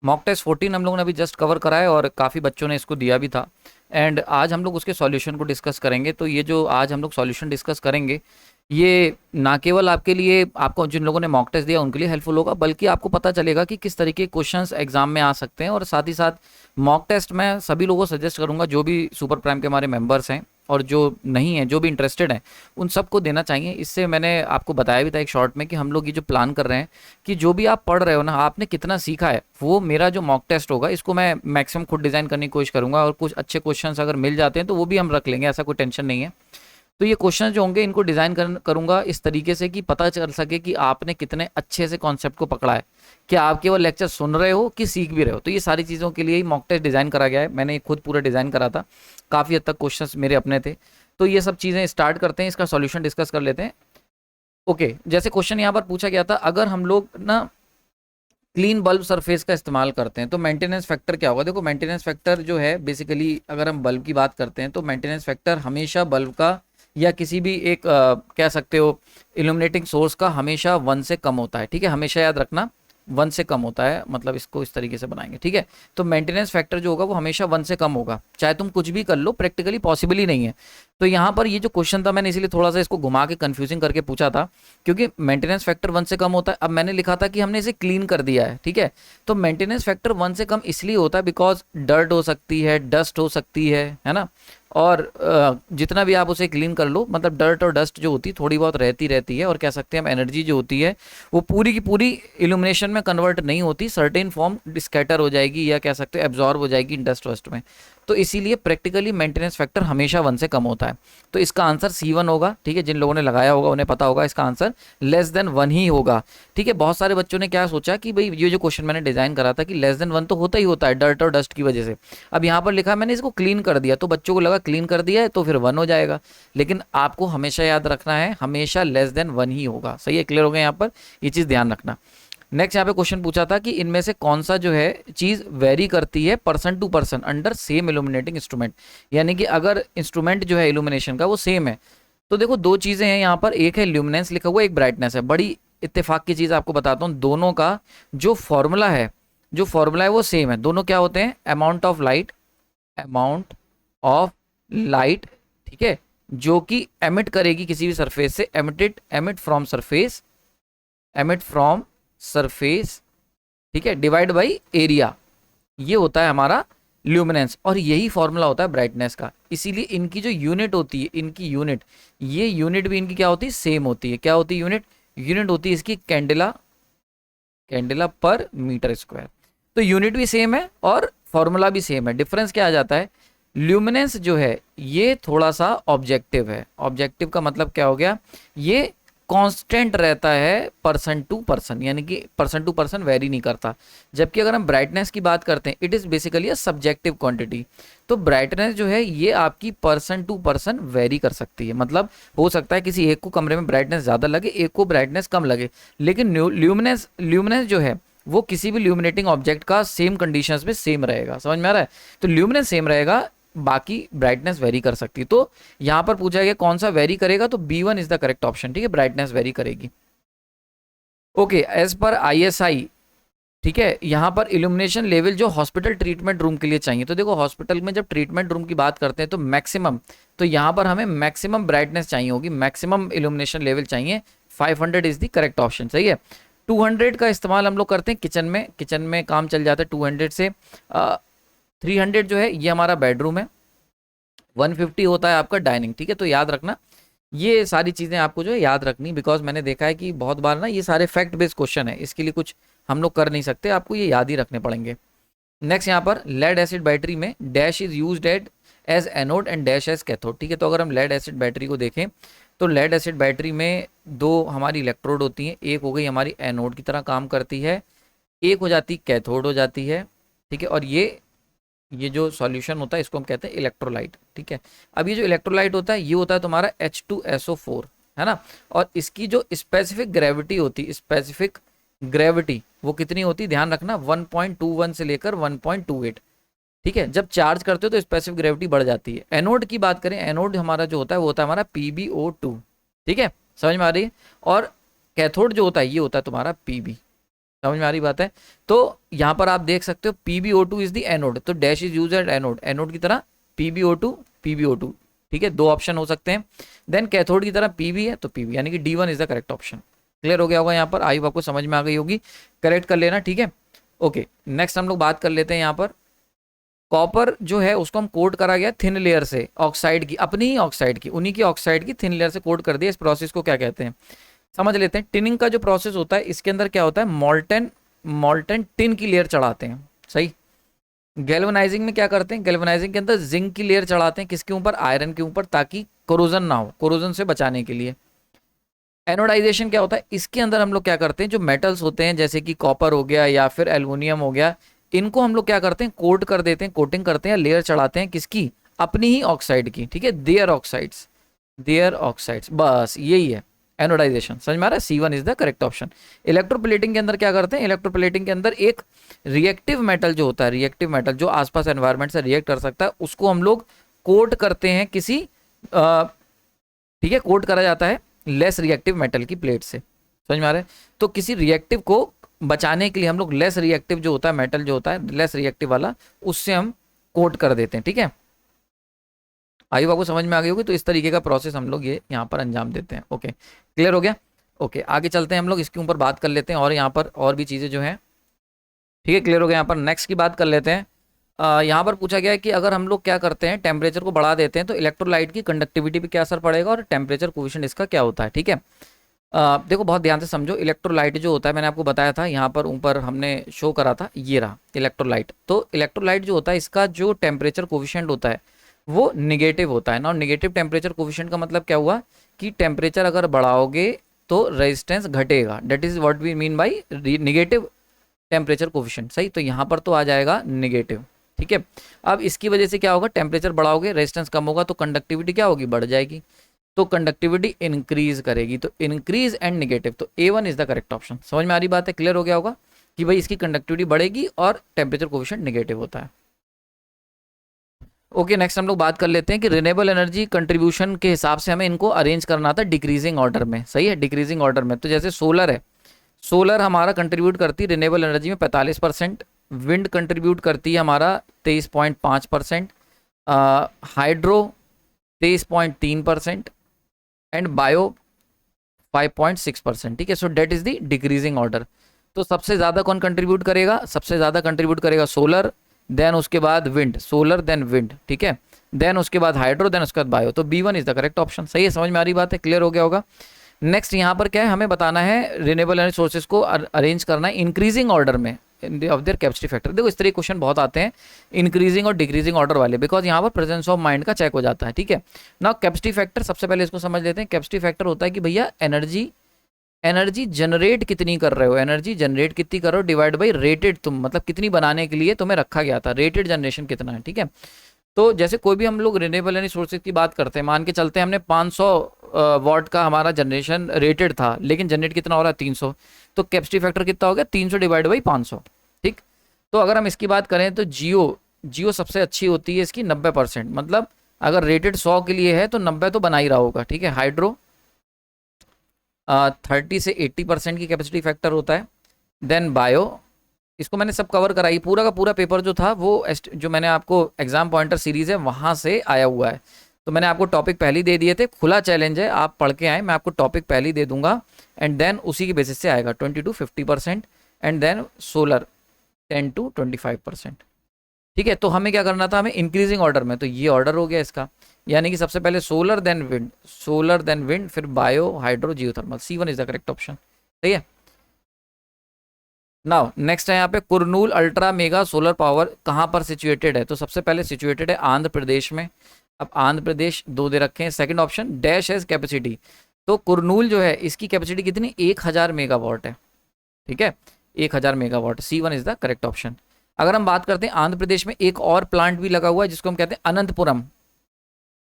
Mock test 14 हम लोगों ने अभी जस्ट कवर करा है और काफ़ी बच्चों ने इसको दिया भी था। एंड आज हम लोग उसके सॉल्यूशन को डिस्कस करेंगे। तो ये जो आज हम लोग सॉल्यूशन डिस्कस करेंगे, ये ना केवल आपके लिए, आपको जिन लोगों ने मॉक टेस्ट दिया उनके लिए हेल्पफुल होगा, बल्कि आपको पता चलेगा कि किस तरीके के क्वेश्चंस एग्जाम में आ सकते हैं। और साथ ही साथ मॉक टेस्ट मैं सभी लोगों को सजेस्ट करूंगा, जो भी सुपर प्राइम के हमारे मेंबर्स हैं और जो नहीं है, जो भी इंटरेस्टेड हैं, उन सबको देना चाहिए। इससे मैंने आपको बताया भी था एक शॉर्ट में कि हम लोग ये जो प्लान कर रहे हैं कि जो भी आप पढ़ रहे हो ना, आपने कितना सीखा है, वो मेरा जो मॉक टेस्ट होगा इसको मैं मैक्सिमम खुद डिज़ाइन करने की कोशिश करूंगा। और कुछ अच्छे क्वेश्चंस अगर मिल जाते हैं तो वो भी हम रख लेंगे, ऐसा कोई टेंशन नहीं है। तो ये क्वेश्चन जो होंगे इनको डिज़ाइन करूंगा इस तरीके से कि पता चल सके कि आपने कितने अच्छे से कॉन्सेप्ट को पकड़ा है, कि आप केवल लेक्चर सुन रहे हो कि सीख भी रहे हो। तो ये सारी चीज़ों के लिए ही मॉक टेस्ट डिज़ाइन करा गया है। मैंने खुद पूरा डिज़ाइन करा था, काफ़ी हद तक क्वेश्चंस मेरे अपने थे। तो ये सब चीज़ें स्टार्ट करते हैं, इसका सॉल्यूशन डिस्कस कर लेते हैं। ओके, जैसे क्वेश्चन यहाँ पर पूछा गया था, अगर हम लोग ना क्लीन बल्ब सरफेस का इस्तेमाल करते हैं तो मेंटेनेंस फैक्टर क्या होगा। देखो, मेंटेनेंस फैक्टर जो है बेसिकली, अगर हम बल्ब की बात करते हैं तो मेंटेनेंस फैक्टर हमेशा बल्ब का या किसी भी एक कह सकते हो इल्यूमिनेटिंग सोर्स का हमेशा 1 से कम होता है। ठीक है, हमेशा याद रखना 1 से कम होता है, मतलब इसको इस तरीके से बनाएंगे। ठीक है, तो मेंटेनेंस फैक्टर जो होगा वो हमेशा 1 से कम होगा, चाहे तुम कुछ भी कर लो, प्रैक्टिकली पॉसिबल ही नहीं है। तो यहाँ पर ये जो क्वेश्चन था, मैंने इसीलिए थोड़ा सा इसको घुमा के कंफ्यूजिंग करके पूछा था, क्योंकि मेंटेनेंस फैक्टर 1 से कम होता है। अब मैंने लिखा था कि हमने इसे क्लीन कर दिया है। ठीक है, तो मेंटेनेंस फैक्टर 1 से कम इसलिए होता है बिकॉज डर्ट हो सकती है, डस्ट हो सकती है ना। और जितना भी आप उसे क्लीन कर लो, मतलब डर्ट और डस्ट जो होती है थोड़ी बहुत रहती है, और कह सकते हैं हम एनर्जी जो होती है वो पूरी की पूरी इल्यूमिनेशन में कन्वर्ट नहीं होती, सर्टेन फॉर्म स्कैटर हो जाएगी या कह सकते हैं एब्जॉर्ब हो जाएगी डस्ट वस्ट में। तो इसीलिए प्रैक्टिकली मेंटेनेंस फैक्टर हमेशा 1 से कम होता है। तो इसका आंसर C1 होगा। ठीक है, जिन लोगों ने लगाया होगा उन्हें पता होगा इसका आंसर लेस देन 1 ही होगा। ठीक है, बहुत सारे बच्चों ने क्या सोचा कि भाई ये जो क्वेश्चन मैंने डिजाइन करा था कि लेस देन 1 तो होता ही होता है डर्ट और डस्ट की वजह से। अब यहाँ पर लिखा मैंने इसको क्लीन कर दिया, तो बच्चों को लगा क्लीन कर दिया है तो फिर 1 हो जाएगा। लेकिन आपको हमेशा याद रखना है, हमेशा लेस देन 1 ही होगा। सही है, क्लियर हो गया यहाँ पर, ये चीज़ ध्यान रखना। नेक्स्ट यहाँ पे क्वेश्चन पूछा था कि इनमें से कौन सा जो है चीज वेरी करती है person to person under same illuminating instrument. यानी कि अगर इंस्ट्रूमेंट जो है इल्यूमिनेशन का वो सेम है, तो देखो दो चीजें हैं यहाँ पर, एक है ल्यूमिनेंस लिखा हुआ, एक ब्राइटनेस है। बड़ी इत्तेफाक की चीज आपको बताता हूँ, दोनों का जो फॉर्मूला है, वो सेम है। दोनों क्या होते हैं, amount of light, amount of light, ठीक है, जो कि एमिट करेगी किसी भी सरफेस से, एमिट फ्रॉम सरफेस, ठीक है, डिवाइड बाई एरिया, ये होता है हमारा ल्यूमिनेंस। और यही फॉर्मूला होता है ब्राइटनेस का। इसीलिए इनकी जो यूनिट होती है, इनकी यूनिट, ये यूनिट भी इनकी क्या होती है, सेम होती है। क्या होती है यूनिट, यूनिट होती है इसकी कैंडेला, कैंडेला पर मीटर स्क्वायर। तो यूनिट भी सेम है और फॉर्मूला भी सेम है। डिफरेंस क्या आ जाता है, ल्यूमिनेंस जो है ये थोड़ा सा ऑब्जेक्टिव है। ऑब्जेक्टिव का मतलब क्या हो गया, ये कांस्टेंट रहता है पर्सन टू पर्सन, यानी कि पर्सन टू पर्सन वेरी नहीं करता। जबकि अगर हम ब्राइटनेस की बात करते हैं, it is basically a subjective quantity. तो ब्राइटनेस जो है ये आपकी पर्सन टू पर्सन वेरी कर सकती है। मतलब हो सकता है किसी एक को कमरे में ब्राइटनेस ज़्यादा लगे, एक को ब्राइटनेस कम लगे, लेकिन ल्यूमिनेंस ल्यूमिनेंस जो है वो किसी भी ल्यूमिनेटिंग ऑब्जेक्ट का सेम कंडीशंस में सेम रहेगा। समझ में आ रहा है, तो ल्यूमिनेंस सेम रहेगा, बाकी ब्राइटनेस वेरी कर सकती है। तो यहां पर पूछा गया कौन सा वेरी करेगा, तो B1 is the correct option. ठीक है, ब्राइटनेस वेरी करेगी। ओके, एज पर ISI, ठीक है, यहाँ पर इल्यूमिनेशन लेवल जो हॉस्पिटल ट्रीटमेंट रूम के लिए चाहिए, तो देखो हॉस्पिटल में जब ट्रीटमेंट रूम की बात करते हैं तो मैक्सिमम, तो यहाँ पर हमें मैक्सिमम ब्राइटनेस चाहिए होगी, मैक्सिमम इल्यूमिनेशन लेवल चाहिए। 500 इज द करेक्ट ऑप्शन। सही है, 200 का इस्तेमाल हम लोग करते हैं किचन में, किचन में काम चल जाता है 200 से। 300 जो है ये हमारा बेडरूम है, 150 होता है आपका डाइनिंग। ठीक है, तो याद रखना ये सारी चीज़ें आपको जो है याद रखनी, बिकॉज मैंने देखा है कि बहुत बार ना ये सारे फैक्ट बेस्ड क्वेश्चन है, इसके लिए कुछ हम लोग कर नहीं सकते, आपको ये याद ही रखने पड़ेंगे। नेक्स्ट यहाँ पर लेड एसिड बैटरी में dash is used as anode and dash as cathode. ठीक है, तो अगर हम लेड एसिड बैटरी को देखें तो लेड एसिड बैटरी में दो हमारी इलेक्ट्रोड होती हैं, एक हो गई हमारी एनोड की तरह काम करती है, एक हो जाती कैथोड हो जाती है। ठीक है, और ये जो सॉल्यूशन होता है इसको हम कहते हैं इलेक्ट्रोलाइट। ठीक है, अब ये जो इलेक्ट्रोलाइट होता है ये होता है तुम्हारा H2SO4, है ना। और इसकी जो स्पेसिफिक ग्रेविटी होती है, स्पेसिफिक ग्रेविटी वो कितनी होती है, ध्यान रखना 1.21 से लेकर 1.28। ठीक है, जब चार्ज करते हो तो स्पेसिफिक ग्रेविटी बढ़ जाती है। एनोड की बात करें, एनोड हमारा जो होता है वो होता है हमारा PbO2। ठीक है, समझ में आ रही है। और कैथोड जो होता है ये होता है तुम्हारा Pb। समझ में आ रही बात है। तो यहाँ पर आप देख सकते हो PbO2 इज द एनोड, तो dash is use at anode, anode की तरह PbO2 PbO2, ठीक है, दो ऑप्शन हो सकते हैं। देन कैथोड की तरह Pb है तो Pb, यानी कि D1 is the correct option. Clear हो गया होगा यहाँ पर, आई आपको समझ में आ गई होगी, करेक्ट कर लेना, ठीक है। ओके, नेक्स्ट हम लोग बात कर लेते हैं यहाँ पर कॉपर जो है उसको हम कोट करा गया थिन लेयर से, ऑक्साइड की, अपनी ही ऑक्साइड की, उन्हीं की ऑक्साइड की थिन लेयर से कोट कर दिया। इस प्रोसेस को क्या कहते हैं समझ लेते हैं। टिनिंग का जो प्रोसेस होता है इसके अंदर क्या होता है, मॉल्टन मॉल्टन टिन की लेयर चढ़ाते हैं, सही। गैल्वेनाइजिंग में क्या करते हैं, गैल्वेनाइजिंग के अंदर जिंक की लेयर चढ़ाते हैं, किसके ऊपर, आयरन के ऊपर, ताकि कोरोजन ना हो, कोरोजन से बचाने के लिए। एनोडाइजेशन क्या होता है, इसके अंदर हम लोग क्या करते हैं, जो मेटल्स होते हैं जैसे कि कॉपर हो गया या फिर एल्युमिनियम हो गया, इनको हम लोग क्या करते हैं, कोट कर देते हैं, कोटिंग करते हैं, लेयर चढ़ाते हैं, किसकी, अपनी ही ऑक्साइड की, ठीक है, देयर ऑक्साइड्स, देयर ऑक्साइड्स, बस यही है एनोडाइजेशन। समझ में आ रहा है, C1 is the correct option. Electroplating के अंदर क्या करते हैं, इलेक्ट्रोप्लेटिंग के अंदर एक रिएक्टिव मेटल जो होता है, रिएक्टिव मेटल जो आसपास एनवायरमेंट से रिएक्ट कर सकता है, उसको हम लोग कोट करते हैं किसी ठीक है, कोट करा जाता है लेस रिएक्टिव मेटल की प्लेट से। समझ में आ रहा है, तो किसी रिएक्टिव को बचाने के लिए हम लोग लेस रिएक्टिव जो होता है मेटल जो होता है लेस रिएक्टिव वाला, उससे हम कोट कर देते हैं, ठीक है। आई होप आपको समझ में आ गई होगी। तो इस तरीके का प्रोसेस हम लोग ये यहाँ पर अंजाम देते हैं। ओके, क्लियर हो गया। ओके, आगे चलते हैं हम लोग, इसके ऊपर बात कर लेते हैं, और यहाँ पर और भी चीज़ें जो हैं, ठीक है, क्लियर हो गया। यहाँ पर नेक्स्ट की बात कर लेते हैं। यहाँ पर पूछा गया है कि अगर हम लोग क्या करते हैं, टेम्परेचर को बढ़ा देते हैं तो इलेक्ट्रोलाइट की कंडक्टिविटी पे क्या असर पड़ेगा, और टेम्परेचर कोएफिशिएंट इसका क्या होता है, ठीक है। देखो बहुत ध्यान से समझो, इलेक्ट्रोलाइट जो होता है मैंने आपको बताया था, यहाँ पर ऊपर हमने शो करा था, ये रहा इलेक्ट्रोलाइट। तो इलेक्ट्रोलाइट जो होता है इसका जो टेम्परेचर कोएफिशिएंट होता है वो निगेटिव होता है ना। निगेटिव टेम्परेचर कोएफिशिएंट का मतलब क्या हुआ कि टेम्परेचर अगर बढ़ाओगे तो रेजिस्टेंस घटेगा, that is what we mean by negative temperature coefficient, सही। तो यहाँ पर तो आ जाएगा निगेटिव, ठीक है। अब इसकी वजह से क्या होगा, टेम्परेचर बढ़ाओगे रेजिस्टेंस कम होगा तो कंडक्टिविटी क्या होगी, बढ़ जाएगी, तो कंडक्टिविटी इंक्रीज करेगी, तो इंक्रीज एंड नेगेटिव, तो A1 is the correct option. समझ में आ रही बात है, क्लियर हो गया होगा कि भाई इसकी कंडक्टिविटी बढ़ेगी और टेम्परेचर कोएफिशिएंट नेगेटिव होता है। ओके, नेक्स्ट हम लोग बात कर लेते हैं कि रिन्यूएबल एनर्जी कंट्रीब्यूशन के हिसाब से हमें इनको अरेंज करना था डिक्रीजिंग ऑर्डर में, सही है, डिक्रीजिंग ऑर्डर में। तो जैसे सोलर है, सोलर हमारा कंट्रीब्यूट करती है रिन्यूएबल एनर्जी में 45%, विंड कंट्रीब्यूट करती है हमारा 23.5%, हाइड्रो 23.3% एंड बायो 5.6%, ठीक है। So that is the decreasing order. तो सबसे ज़्यादा कौन कंट्रीब्यूट करेगा, सबसे ज़्यादा कंट्रीब्यूट करेगा सोलर, देन उसके बाद विंड, सोलर देन विंड, ठीक है, देन उसके बाद हाइड्रो, देन उसके बाद बायो। तो B1 is the correct option, सही है, समझ में आ रही बात है, क्लियर हो गया होगा। नेक्स्ट यहाँ पर क्या है, हमें बताना है रिन्यूएबल एनर्जी सोर्सेज को अरेंज करना है इंक्रीजिंग ऑर्डर में ऑफ देयर कैपेसिटी फैक्टर। देखो इस तरह क्वेश्चन बहुत आते हैं इंक्रीजिंग और डिक्रीजिंग ऑर्डर वाले, बिकॉज यहाँ पर प्रेजेंस ऑफ माइंड का चेक हो जाता है, ठीक है ना। कैपेसिटी फैक्टर, सबसे पहले इसको समझ लेते हैं। कैपेसिटी फैक्टर होता है कि भैया एनर्जी जनरेट कितनी कर रहे हो, एनर्जी जनरेट कितनी कर रहे हो डिवाइड बाई रेटेड, तुम मतलब कितनी बनाने के लिए तुम्हें रखा गया था, रेटेड जनरेशन कितना है, ठीक है। तो जैसे कोई भी हम लोग रिन्यूएबल एनर्जी सोर्सेज की बात करते हैं, मान के चलते हैं हमने 500 वॉट का हमारा जनरेशन रेटेड था, लेकिन जनरेट कितना हो रहा है 300, तो कैपेसिटी फैक्टर कितना हो गया 300 डिवाइड बाई 500, ठीक। तो अगर हम इसकी बात करें तो जियो सबसे अच्छी होती है इसकी 90%, मतलब अगर रेटेड 100 के लिए है तो 90 तो बना ही रहा होगा, ठीक है। हाइड्रो 30 से 80% की कैपेसिटी फैक्टर होता है। देन बायो, इसको मैंने सब कवर कराई, पूरा का पूरा पेपर जो था वो जो मैंने आपको एग्जाम पॉइंटर सीरीज है वहाँ से आया हुआ है। तो मैंने आपको टॉपिक पहले ही दे दिए थे, खुला चैलेंज है, आप पढ़ के आए, मैं आपको टॉपिक पहले ही दे दूंगा एंड देन उसी की बेसिस से आएगा 20 to 50% and then solar 10 to 25%, ठीक है। तो हमें क्या करना था, हमें इंक्रीजिंग ऑर्डर में, तो ये ऑर्डर हो गया इसका, यानी कि सबसे पहले सोलर देन विंड, फिर bio, hydro, geothermal. C1 is the correct option, सही है। नाउ नेक्स्ट है यहाँ पे Kurnool ultra mega solar power कहाँ पर सिचुएटेड है, तो सबसे पहले सिचुएटेड है आंध्र प्रदेश में। अब आंध्र प्रदेश 2 दे रखे हैं। सेकंड ऑप्शन डैश है कैपेसिटी, तो कुरनूल जो है इसकी कैपेसिटी कितनी, 1000 मेगावाट है, ठीक है, 1000 megawatt. C1 is the correct option. अगर हम बात करते हैं आंध्र प्रदेश में एक और प्लांट भी लगा हुआ है जिसको हम कहते हैं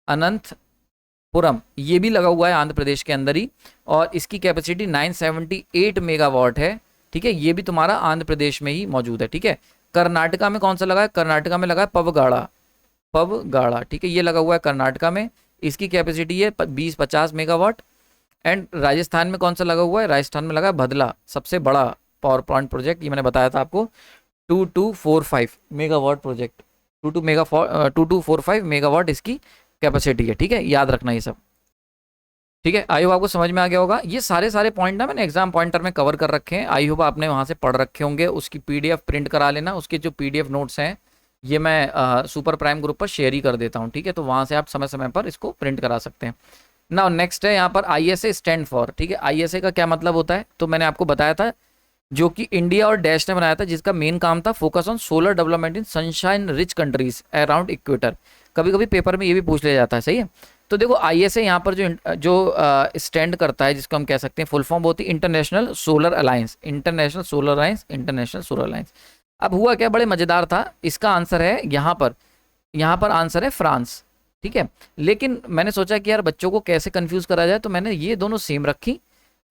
अनंतपुरम, ये भी लगा हुआ है आंध्र प्रदेश के अंदर ही, और इसकी कैपेसिटी 978 मेगावाट है, ठीक है। ये भी तुम्हारा आंध्र प्रदेश में ही मौजूद है, ठीक है। कर्नाटका में कौन सा लगा है, कर्नाटका में लगा है पवगाड़ा, ठीक है, ये लगा हुआ है कर्नाटका में, इसकी कैपेसिटी है 20-50 मेगावाट। एंड राजस्थान में कौन सा लगा हुआ है, राजस्थान में लगा है भदला, सबसे बड़ा पावर प्लांट प्रोजेक्ट, ये मैंने बताया था आपको 2245 मेगावाट प्रोजेक्ट, 2245 मेगावाट इसकी कैपेसिटी है, ठीक है, याद रखना ये सब, ठीक है। आई होप आपको समझ में आ गया होगा। ये सारे पॉइंट ना मैंने एग्जाम पॉइंटर में कवर कर रखे हैं, आई होप आपने वहां से पढ़ रखे होंगे। उसकी पीडीएफ प्रिंट करा लेना, उसके जो पीडीएफ नोट्स हैं ये मैं सुपर प्राइम ग्रुप पर शेयर ही कर देता हूँ, ठीक है, तो वहां से आप समय समय पर इसको प्रिंट करा सकते हैं। नाउ नेक्स्ट है यहाँ पर ISA स्टैंड फॉर, ठीक है, ISA का क्या मतलब होता है, तो मैंने आपको बताया था, जो कि इंडिया और डैश ने बनाया था, जिसका मेन काम था focus on solar development in sunshine rich countries around equator. कभी कभी पेपर में ये भी पूछ लिया जाता है, सही है। तो देखो ISA यहाँ पर जो स्टैंड करता है, जिसको हम कह सकते हैं फुल फॉर्म होती है international solar alliance, international solar alliance, international solar alliance. अब हुआ क्या, बड़े मजेदार था, इसका आंसर है यहाँ पर आंसर है फ्रांस, ठीक है। लेकिन मैंने सोचा कि यार बच्चों को कैसे कंफ्यूज करा जाए, तो मैंने ये दोनों सेम रखी,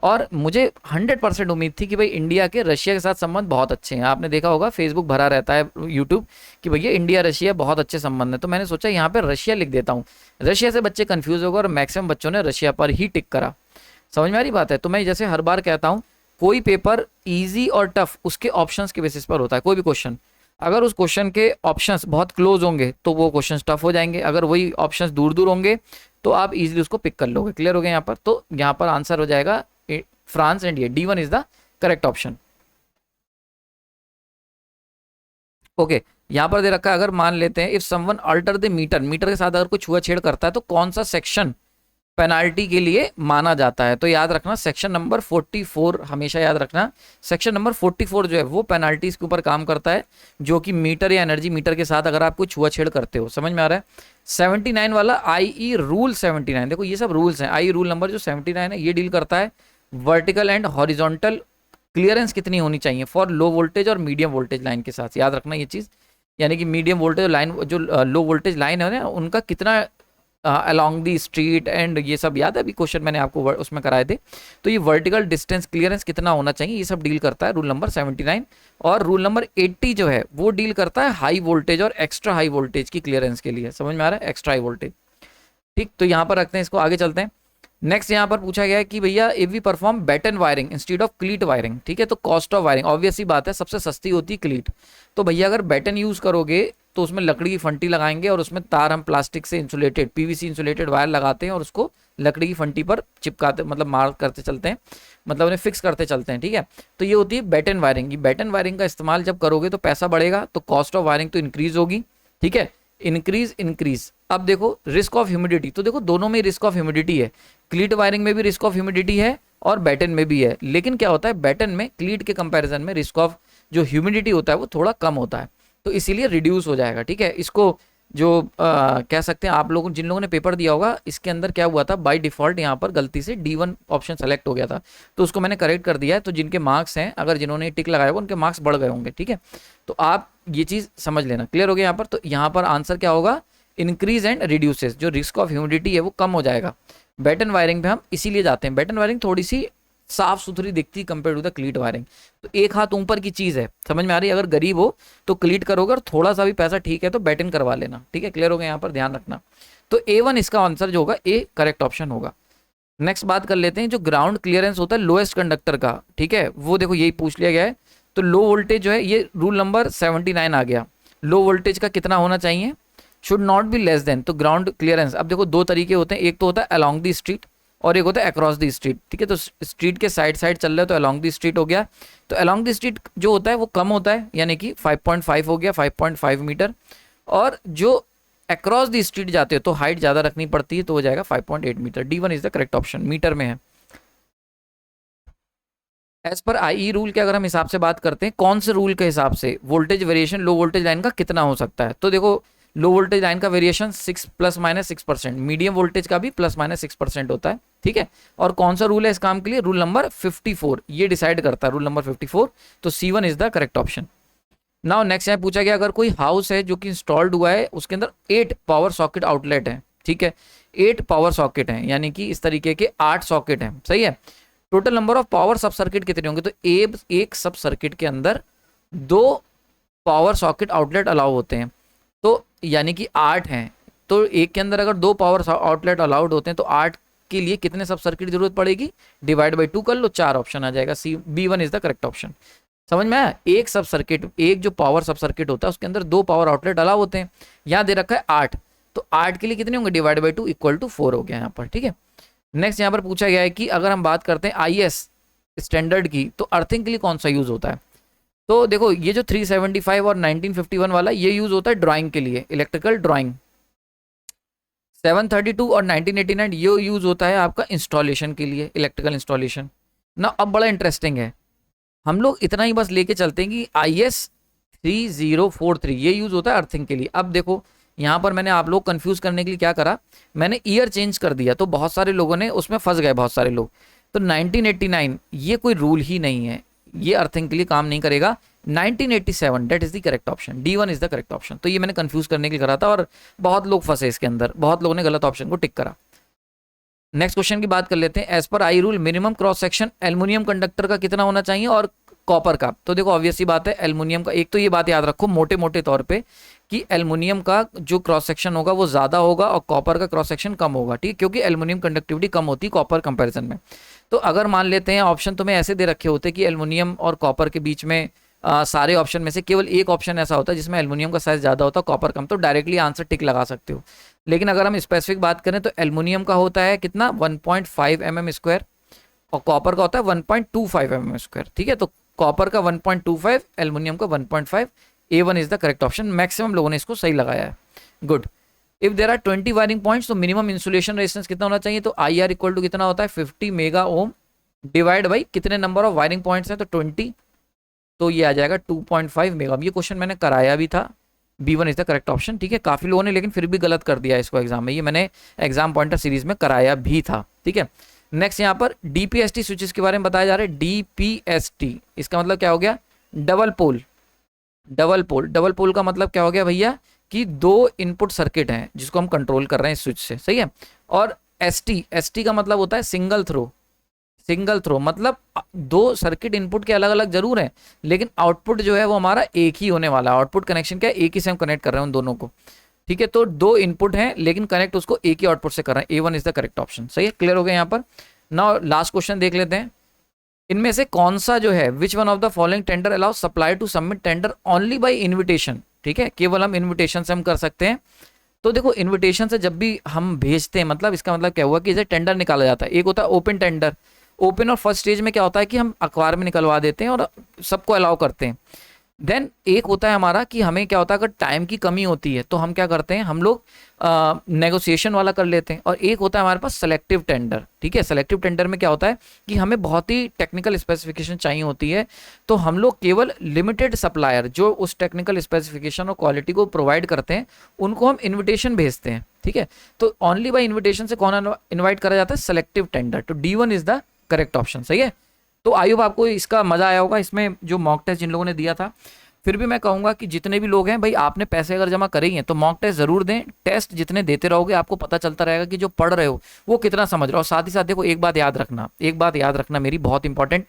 और मुझे 100% उम्मीद थी कि भाई इंडिया के रशिया के साथ संबंध बहुत अच्छे हैं। आपने देखा होगा फेसबुक भरा रहता है, यूट्यूब, कि भैया इंडिया रशिया बहुत अच्छे संबंध है, तो मैंने सोचा यहाँ पे रशिया लिख देता हूँ, रशिया से बच्चे कंफ्यूज होगा, और मैक्सिमम बच्चों ने रशिया पर ही टिक करा। समझ में आ रही बात है। तो मैं जैसे हर बार कहता हूँ, कोई पेपर ईजी और टफ उसके ऑप्शंस के बेसिस पर होता है। कोई भी क्वेश्चन, अगर उस क्वेश्चन के ऑप्शंस बहुत क्लोज होंगे तो वो क्वेश्चन टफ हो जाएंगे, अगर वही ऑप्शंस दूर दूर होंगे तो आप इजीली उसको पिक कर लोगे। क्लियर हो गया यहाँ पर। तो यहाँ पर आंसर हो जाएगा फ्रांस, एंड ये D1 is the correct option. Okay, यहाँ पर दे रखा है, अगर मान लेते हैं if someone alter the meter, meter के साथ अगर कोई छुआछेड़ करता है तो कौन सा सेक्शन पेनाल्टी के लिए माना जाता है, तो याद रखना सेक्शन नंबर 44, हमेशा याद रखना सेक्शन नंबर 44 जो है वो पेनाल्टीज के ऊपर काम करता है, जो कि मीटर या एनर्जी मीटर के साथ अगर आप कोई छुआछेड़ करते हो। समझ में आ रहा है। 79 वाला IE रूल 79, देखो ये सब रूल्स हैं। IE रूल नंबर जो 79 है ये डील करता है वर्टिकल एंड हॉरिजॉन्टल क्लियरेंस कितनी होनी चाहिए फॉर लो वोल्टेज और मीडियम वोल्टेज लाइन के साथ। याद रखना ये चीज़, यानी कि मीडियम वोल्टेज लाइन, जो लो वोल्टेज लाइन है ना, उनका कितना अलोंग दी स्ट्रीट एंड ये सब, याद है अभी क्वेश्चन मैंने आपको उसमें कराए थे। तो ये वर्टिकल डिस्टेंस क्लियरेंस कितना होना चाहिए, ये सब डील करता है रूल नंबर 79। और रूल नंबर 80 जो है वो डील करता है हाई वोल्टेज और एक्स्ट्रा हाई वोल्टेज की क्लियरेंस के लिए। समझ में आ रहा है, एक्स्ट्रा हाई वोल्टेज। ठीक, तो यहाँ पर रखते हैं इसको, आगे चलते हैं। नेक्स्ट यहाँ पर पूछा गया है कि भैया if we perform batten wiring instead of cleat wiring, ठीक है, तो कॉस्ट ऑफ वायरिंग ऑब्वियस सी बात है, सबसे सस्ती होती है क्लीट। तो भैया अगर बैटन यूज करोगे तो उसमें लकड़ी की फंटी लगाएंगे, और उसमें तार हम प्लास्टिक से इंसुलेटेड PVC इंसुलेटेड वायर लगाते हैं, और उसको लकड़ी की फंटी पर चिपकाते, मतलब मार करते चलते हैं, मतलब उन्हें फिक्स करते चलते हैं, ठीक है। तो ये होती है बैटन वायरिंग। ये बैटन वायरिंग का इस्तेमाल जब करोगे तो पैसा बढ़ेगा, तो कॉस्ट ऑफ वायरिंग तो इंक्रीज होगी, ठीक है, इंक्रीज। अब देखो रिस्क ऑफ ह्यूमिडिटी, तो देखो दोनों में रिस्क ऑफ ह्यूमिडिटी है, क्लीट वायरिंग में भी रिस्क ऑफ ह्यूमिडिटी है और बैटन में भी है। लेकिन क्या होता है, बैटन में क्लीट के कंपैरिजन में रिस्क ऑफ जो ह्यूमिडिटी होता है वो थोड़ा कम होता है, तो इसीलिए रिड्यूस हो जाएगा, ठीक है। इसको जो कह सकते हैं, आप लोगों जिन लोगों ने पेपर दिया होगा, इसके अंदर क्या हुआ था, बाय डिफॉल्ट यहाँ पर गलती से D1 ऑप्शन सेलेक्ट हो गया था, तो उसको मैंने करेक्ट कर दिया है। तो जिनके मार्क्स हैं, अगर जिन्होंने टिक लगाया होगा उनके मार्क्स बढ़ गए होंगे, ठीक है। तो आप ये चीज़ समझ लेना, क्लियर हो गया यहाँ पर। तो यहाँ पर आंसर क्या होगा, इंक्रीज एंड रिड्यूसेस, जो रिस्क ऑफ ह्यूमिडिटी है वो कम हो जाएगा। बैटन वायरिंग पे हम इसीलिए जाते हैं, बैटन वायरिंग थोड़ी सी साफ सुथरी दिखती compare to the cleat wiring, तो एक हाथ ऊपर की चीज़ है। समझ में आ रही है, अगर गरीब हो तो क्लीट करोगे, और थोड़ा सा भी पैसा ठीक है तो बैटन करवा लेना, ठीक है। क्लियर हो गया यहाँ पर, ध्यान रखना। तो A1 इसका आंसर जो होगा, A करेक्ट ऑप्शन होगा। नेक्स्ट बात कर लेते हैं, जो ग्राउंड क्लियरेंस होता है लोएस्ट कंडक्टर का, ठीक है, वो देखो यही पूछ लिया गया है। तो लो वोल्टेज जो है, ये रूल नंबर 79 आ गया, लो वोल्टेज का कितना होना चाहिए, should not be less than. तो ग्राउंड क्लियरेंस, अब देखो दो तरीके होते हैं, एक तो होता है अलोंग दी स्ट्रीट और एक होता है अक्रॉस दी स्ट्रीट, ठीक है। तो स्ट्रीट के साइड साइड चल रहे हो तो अलोंग दी स्ट्रीट हो गया। तो अलोंग दी स्ट्रीट जो होता है वो कम होता है, यानी कि 5.5 हो गया, 5.5 मीटर। और जो अक्रॉस दी स्ट्रीट जाते हो तो हाइट ज़्यादा रखनी पड़ती है, तो हो जाएगा 5.8 meter. D1 is the correct option, meter में है। एज पर IE रूल के अगर हम हिसाब से बात करते हैं, कौन से रूल के हिसाब से voltage variation low voltage line का कितना हो सकता है, तो देखो लो वोल्टेज लाइन का वेरिएशन 6 ±6%, मीडियम वोल्टेज का भी ±6% होता है, ठीक है। और कौन सा रूल है इस काम के लिए, रूल नंबर 54, ये डिसाइड करता है, रूल नंबर 54। तो C1 is the correct option. Now next यहाँ पूछा गया, अगर कोई हाउस है जो कि इंस्टॉल्ड हुआ है, उसके अंदर 8 पावर सॉकेट आउटलेट है, ठीक है, 8 पावर सॉकेट हैं, यानी कि इस तरीके के 8 सॉकेट हैं, सही है। टोटल नंबर ऑफ पावर सब सर्किट कितने होंगे, तो एक सब सर्किट के अंदर 2 पावर सॉकेट आउटलेट अलाउ होते हैं, तो यानी कि 8 हैं। तो एक के अंदर अगर 2 पावर आउटलेट अलाउड होते हैं तो 8 के लिए कितने सब सर्किट जरूरत पड़ेगी, डिवाइड बाई 2 कर लो, 4 ऑप्शन आ जाएगा। B1 is the correct option. समझ में आया? एक सब सर्किट, एक जो पावर सब सर्किट होता है उसके अंदर 2 पावर आउटलेट अलाउ होते हैं। यहाँ दे रखा है 8, तो 8 के लिए कितने होंगे, डिवाइड बाई 2 इक्वल टू 4 हो गया यहाँ पर, ठीक है। नेक्स्ट यहाँ पर पूछा गया है कि अगर हम बात करते हैं IS स्टैंडर्ड की, तो अर्थिंग के लिए कौन सा यूज होता है। तो देखो ये जो 375 और 1951 वाला ये यूज होता है ड्राइंग के लिए, इलेक्ट्रिकल ड्राइंग। 732 और 1989 ये यूज होता है आपका इंस्टॉलेशन के लिए, इलेक्ट्रिकल इंस्टॉलेशन ना। अब बड़ा इंटरेस्टिंग है, हम लोग इतना ही बस लेके चलते हैं कि IS 3043 ये यूज होता है अर्थिंग के लिए। अब देखो यहाँ पर मैंने आप लोग कंफ्यूज करने के लिए क्या करा, मैंने ईयर चेंज कर दिया, तो बहुत सारे लोगों ने उसमें फंस गए, बहुत सारे लोग। तो 1989 ये कोई रूल ही नहीं है, ये अर्थिंग के लिए काम नहीं करेगा। 1987 that is the correct option, D1 is the correct option. तो ये मैंने कंफ्यूज करने के लिए करा था और बहुत लोग फंसे इसके अंदर, बहुत लोगों ने गलत ऑप्शन को टिक करा। नेक्स्ट क्वेश्चन की बात कर लेते हैं। As per I rule minimum cross section aluminium conductor का कितना होना चाहिए और कॉपर का। तो देखो ऑब्वियस सी बात है, एल्युमिनियम का, एक तो ये बात याद रखो मोटे मोटे तौर पे कि एल्युमिनियम का जो क्रॉस सेक्शन होगा वो ज्यादा होगा और कॉपर का क्रॉस सेक्शन कम होगा, ठीक है, क्योंकि एल्युमिनियम कंडक्टिविटी कम होती है कॉपर कंपैरिजन में। तो अगर मान लेते हैं ऑप्शन तुम्हें ऐसे दे रखे होते कि एल्युमिनियम और कॉपर के बीच में सारे ऑप्शन में से केवल एक ऑप्शन ऐसा होता है जिसमें एल्युमिनियम का साइज ज्यादा होता है कॉपर कम, तो डायरेक्टली आंसर टिक लगा सकते हो। लेकिन अगर हम स्पेसिफिक बात करें तो एल्युमिनियम का होता है कितना 1.5 mm स्क्वायर और कॉपर का होता है 1.25 mm स्क्वायर, ठीक है। तो कॉपर का 1.25, एल्युमिनियम का 1.5, A1 is the correct option. Maximum लोगों ने इसको सही लगाया है, good. If there are 20 wiring points तो मिनिमम इंसुलेशन रेजिस्टेंस कितना होना चाहिए। तो IR इक्वल टू कितना होता है 50 मेगा ओम डिवाइड बाई कितने नंबर ऑफ वायरिंग पॉइंट्स हैं, तो 20, तो ये आ जाएगा 2.5 मेगा। ये क्वेश्चन मैंने कराया भी था, B1 is the correct option, ठीक है। काफी लोगों ने लेकिन फिर भी गलत कर दिया इसको एग्जाम में, ये मैंने एग्जाम पॉइंटर सीरीज में कराया भी था, ठीक है। नेक्स्ट यहाँ पर DPST स्विचेस के बारे में बताया जा रहा है। DPST इसका मतलब क्या हो गया, double pole. Double pole, double pole का मतलब क्या हो गया भैया कि 2 इनपुट सर्किट हैं जिसको हम कंट्रोल कर रहे हैं स्विच से, सही है। और ST का मतलब होता है सिंगल थ्रो। सिंगल थ्रो मतलब 2 सर्किट इनपुट के अलग अलग जरूर हैं लेकिन आउटपुट जो है वो हमारा एक ही होने वाला है। आउटपुट कनेक्शन क्या है, एक ही से हम कनेक्ट कर रहे हैं उन दोनों को, ठीक है। तो 2 इनपुट हैं लेकिन कनेक्ट उसको एक ही आउटपुट से कर रहे हैं। A1 is the correct option, सही है। क्लियर हो गया यहाँ पर। नाउ लास्ट क्वेश्चन देख लेते हैं। इनमें से कौन सा जो है which one of the following tender allow supply to submit tender only by invitation, ठीक है, केवल हम इन्विटेशन से हम कर सकते हैं। तो देखो इन्विटेशन से जब भी हम भेजते हैं मतलब इसका मतलब क्या हुआ कि इसे टेंडर निकाला जाता है। एक होता है ओपन टेंडर, ओपन और फर्स्ट स्टेज में क्या होता है कि हम अखबार में निकलवा देते हैं और सबको अलाउ करते हैं। देन एक होता है हमारा कि हमें क्या होता है अगर टाइम की कमी होती है तो हम क्या करते हैं, हम लोग नेगोशिएशन वाला कर लेते हैं। और एक होता है हमारे पास सेलेक्टिव टेंडर, ठीक है। सेलेक्टिव टेंडर में क्या होता है कि हमें बहुत ही टेक्निकल स्पेसिफिकेशन चाहिए होती है तो हम लोग केवल लिमिटेड सप्लायर जो उस टेक्निकल स्पेसिफिकेशन और क्वालिटी को प्रोवाइड करते हैं उनको हम इन्विटेशन भेजते हैं, ठीक है। तो ओनली बाय इन्विटेशन से कौन इन्वाइट करा जाता है, सेलेक्टिव टेंडर। तो D1 is the correct option, सही है। तो आई होप आपको इसका मजा आया होगा इसमें जो मॉक टेस्ट जिन लोगों ने दिया था। फिर भी मैं कहूंगा कि जितने भी लोग हैं भाई आपने पैसे अगर जमा करे ही हैं तो मॉक टेस्ट जरूर दें। टेस्ट जितने देते रहोगे आपको पता चलता रहेगा कि जो पढ़ रहे हो वो कितना समझ रहे हो। और साथ ही साथ देखो एक बात याद रखना, एक बात याद रखना मेरी बहुत इंपॉर्टेंट,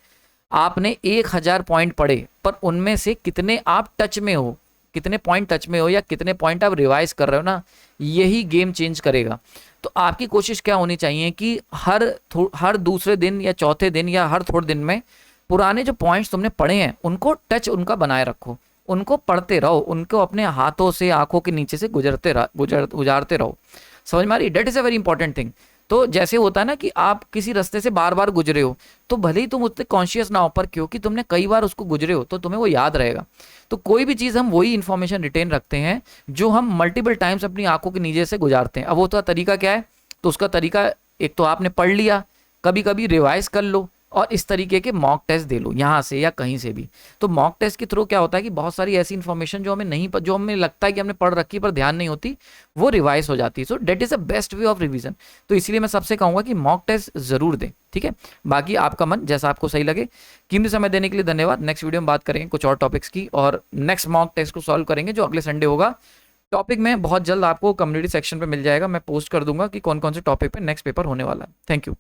आपने 1000 पॉइंट पढ़े पर उनमें से कितने आप टच में हो, कितने पॉइंट टच में हो या कितने पॉइंट आप रिवाइज कर रहे हो ना, यही गेम चेंज करेगा। तो आपकी कोशिश क्या होनी चाहिए कि हर दूसरे दिन या चौथे दिन या हर थोड़े दिन में पुराने जो पॉइंट्स तुमने पढ़े हैं उनको टच उनका बनाए रखो, उनको पढ़ते रहो, उनको अपने हाथों से आंखों के नीचे से गुजारते रहो। समझ में आ रही, that is a very important thing. तो जैसे होता है ना कि आप किसी रास्ते से बार बार गुजरे हो तो भले ही तुम उतने कॉन्शियस ना हो पर क्योंकि तुमने कई बार उसको गुजरे हो तो तुम्हें वो याद रहेगा। तो कोई भी चीज़ हम वही इन्फॉर्मेशन रिटेन रखते हैं जो हम मल्टीपल टाइम्स अपनी आंखों के नीचे से गुजारते हैं। अब वो तो तरीका क्या है, तो उसका तरीका एक तो आपने पढ़ लिया, कभी कभी रिवाइज कर लो और इस तरीके के मॉक टेस्ट दे लो यहाँ से या कहीं से भी। तो मॉक टेस्ट के थ्रू क्या होता है कि बहुत सारी ऐसी इन्फॉर्मेशन जो हमें लगता है कि हमने पढ़ रखी पर ध्यान नहीं होती वो रिवाइज हो जाती है। So that is the best way of revision. तो इसलिए मैं सबसे कहूंगा कि मॉक टेस्ट जरूर दें, ठीक है। बाकी आपका मन जैसा आपको सही लगे। कीमती समय देने के लिए धन्यवाद। नेक्स्ट वीडियो में बात करेंगे कुछ और टॉपिक्स की और नेक्स्ट मॉक टेस्ट को सॉल्व करेंगे जो अगले संडे होगा। टॉपिक में बहुत जल्द आपको कम्युनिटी सेक्शन पे मिल जाएगा, मैं पोस्ट कर दूंगा कि कौन कौन से टॉपिक पे नेक्स्ट पेपर होने वाला है। Thank you.